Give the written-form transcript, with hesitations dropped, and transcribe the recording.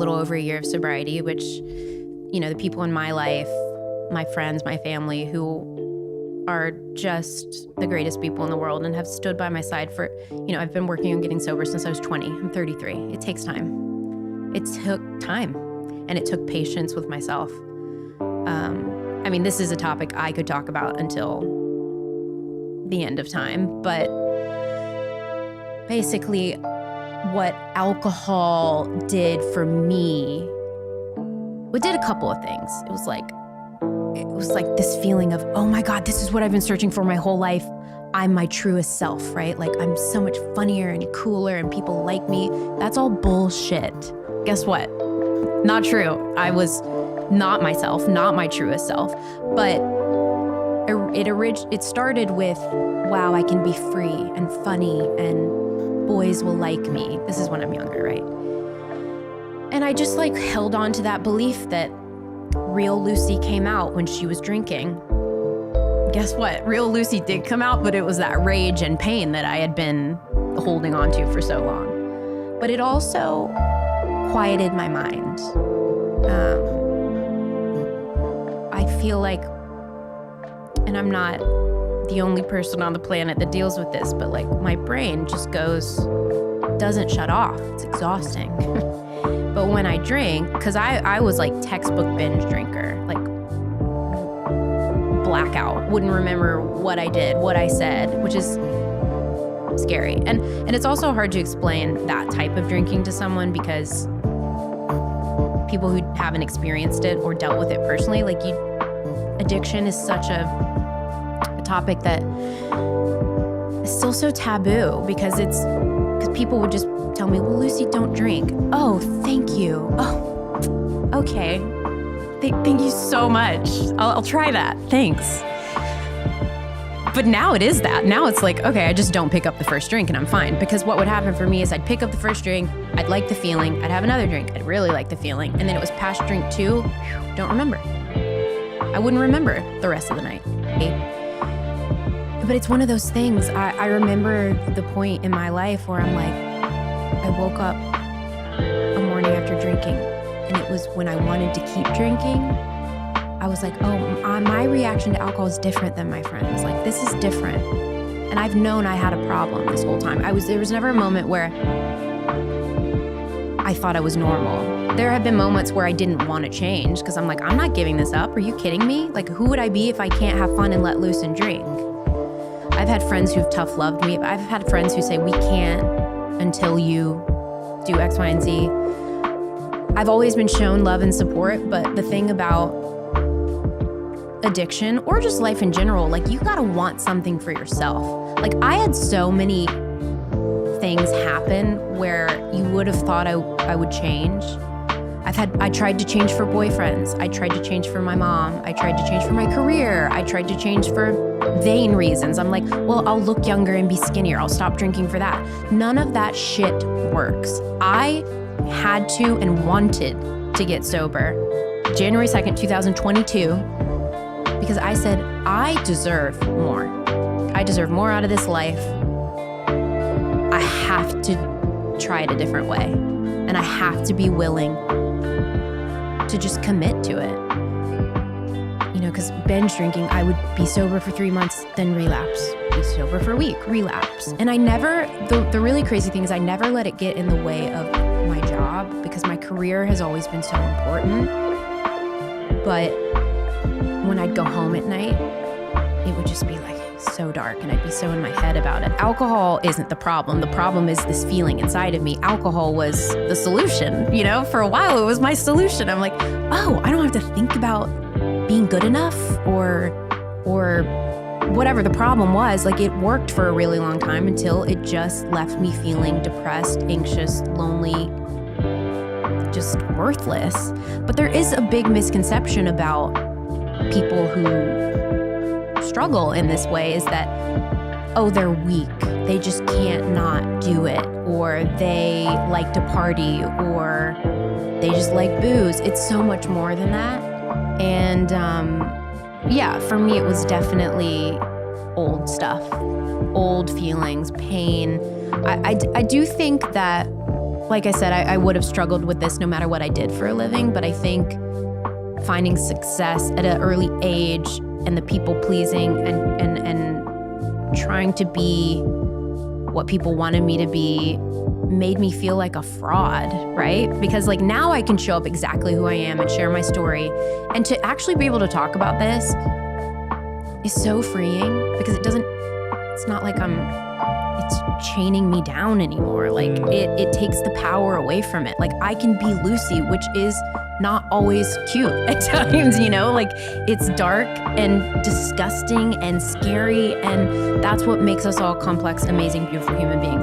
little over a year of sobriety, which, the people in my life, my friends, my family, who are just the greatest people in the world and have stood by my side for, I've been working on getting sober since I was 20. I'm 33. It takes time. It took time, and it took patience with myself. This is a topic I could talk about until the end of time, but basically what alcohol did for me, it did a couple of things. It was like this feeling of, oh my God, this is what I've been searching for my whole life. I'm my truest self, right? Like, I'm so much funnier and cooler and people like me. That's all bullshit. Guess what? Not true. I was not myself, not my truest self. But it started with, wow, I can be free and funny and boys will like me. This is when I'm younger, right? And I just held on to that belief that real Lucy came out when she was drinking. Guess what? Real Lucy did come out, but it was that rage and pain that I had been holding on to for so long. But it also quieted my mind. I feel like, and I'm not the only person on the planet that deals with this, but my brain just doesn't shut off. It's exhausting. But when I drink, because I was textbook binge drinker, blackout, wouldn't remember what I did, what I said, which is scary. And it's also hard to explain that type of drinking to someone, because people who haven't experienced it or dealt with it personally, addiction is such a topic that is still so taboo, because people would just tell me, well, Lucy, don't drink. Oh, thank you. Oh, okay. Thank you so much. I'll try that. Thanks. But now it is that. Now it's okay, I just don't pick up the first drink and I'm fine. Because what would happen for me is I'd pick up the first drink, I'd like the feeling, I'd have another drink, I'd really like the feeling, and then it was past drink 2, don't remember. I wouldn't remember the rest of the night. But it's one of those things. I remember the point in my life where I'm I woke up a morning after drinking, and it was when I wanted to keep drinking. I was my reaction to alcohol is different than my friends. This is different. And I've known I had a problem this whole time. There was never a moment where I thought I was normal. There have been moments where I didn't want to change, because I'm I'm not giving this up. Are you kidding me? Who would I be if I can't have fun and let loose and drink? I've had friends who've tough loved me. I've had friends who say, we can't until you do X, Y, and Z. I've always been shown love and support, but the thing about addiction, or just life in general, you gotta want something for yourself. I had so many things happen where you would have thought I would change. I tried to change for boyfriends. I tried to change for my mom. I tried to change for my career. I tried to change for vain reasons. I'm well, I'll look younger and be skinnier. I'll stop drinking for that. None of that shit works. I had to and wanted to get sober January 2nd, 2022, because I said, I deserve more. I deserve more out of this life. I have to try it a different way. And I have to be willing to just commit to it. Because binge drinking, I would be sober for 3 months, then relapse. Be sober for a week, relapse. And I never, the really crazy thing is I never let it get in the way of my job, because my career has always been so important. But when I'd go home at night, it would just be so dark, and I'd be so in my head about it. Alcohol isn't the problem. The problem is this feeling inside of me. Alcohol was the solution. For a while it was my solution. I'm oh, I don't have to think about being good enough or whatever the problem was. It worked for a really long time until it just left me feeling depressed, anxious, lonely, just worthless. But there is a big misconception about people who struggle in this way, is that, oh, they're weak. They just can't not do it, or they like to party, or they just like booze. It's so much more than that. And for me, it was definitely old stuff, old feelings, pain. I do think that like I said, I would have struggled with this no matter what I did for a living, but I think finding success at an early age and the people pleasing and trying to be what people wanted me to be made me feel like a fraud, right? Because like now I can show up exactly who I am and share my story, and to actually be able to talk about this is so freeing because it's not like it's chaining me down anymore. Like it takes the power away from it. Like I can be Lucy, which is not always cute at times, you know, like it's dark and disgusting and scary. And that's what makes us all complex, amazing, beautiful human beings.